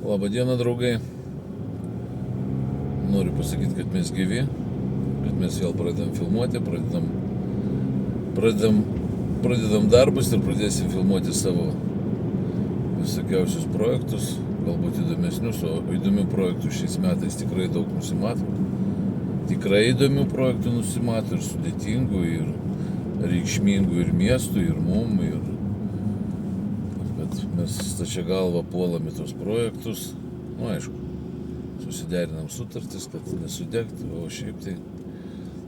Labą dieną, draugai. Noriu pasakyti, kad mes gyvi, kad mes vėl pradedam filmuoti, pradedam darbus ir pradėsim filmuoti savo visokiausius projektus, galbūt įdomesnius, o įdomių projektų šiais metais tikrai daug nusimato. Tikrai įdomių projektų nusimato ir sudėtingų, ir reikšmingų, ir miestų, ir mum, ir kad mes stačia galva puolam į tos projektus. Aišku, susiderinam sutartis, kad nesudegtų, o šiaip tai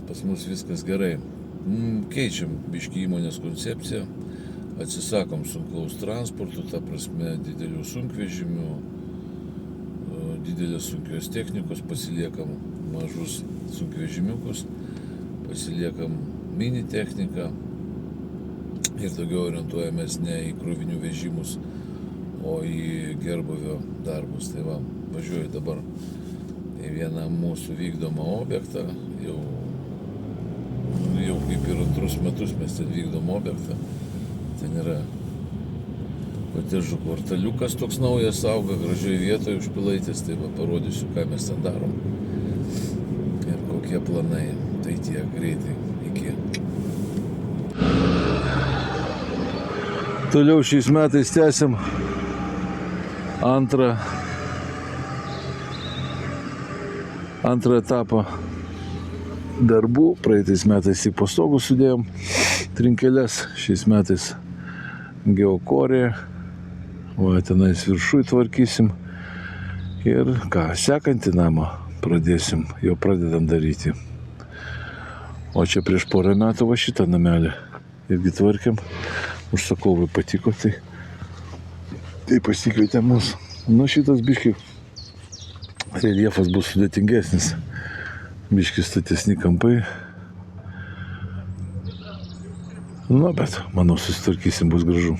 pas mus viskas gerai. Keičiam biškį įmonės koncepciją, atsisakom sunkaus transportų, ta prasme didelių sunkvežimių, didelės sunkios technikos, pasiliekam mažus sunkvežimiukus, pasiliekam mini techniką ir daugiau orientuojamės ne į krovinių vežimus, o į gerbūvio darbus. Tai va, važiuoju dabar į vieną mūsų vykdomą objektą, jau kaip ir antrus metus mes ten vykdom objektą. Ten yra kotedžų kvartaliukas toks naujas, auga gražioj vietoje už Pilaitės, tai va parodysiu, ką mes ten darom ir kokie planai. Tai tiek, greitai, iki. Toliau šiais metais tęsim antrą etapą darbų. Praeitais metais į po stogų sudėjom trinkeles, šiais metais geokorė, o tenais viršui tvarkysim ir ką, sekantį namą pradėsim, jau pradedam daryti. O čia prieš porą metų va šitą namelį irgi tvarkėm, užsakovui patiko, tai pasikvietė mus. Nu, šitas biški reljefas bus sudėtingesnis, biški statesni kampai. Nu, bet manau susitvarkysim, bus gražu.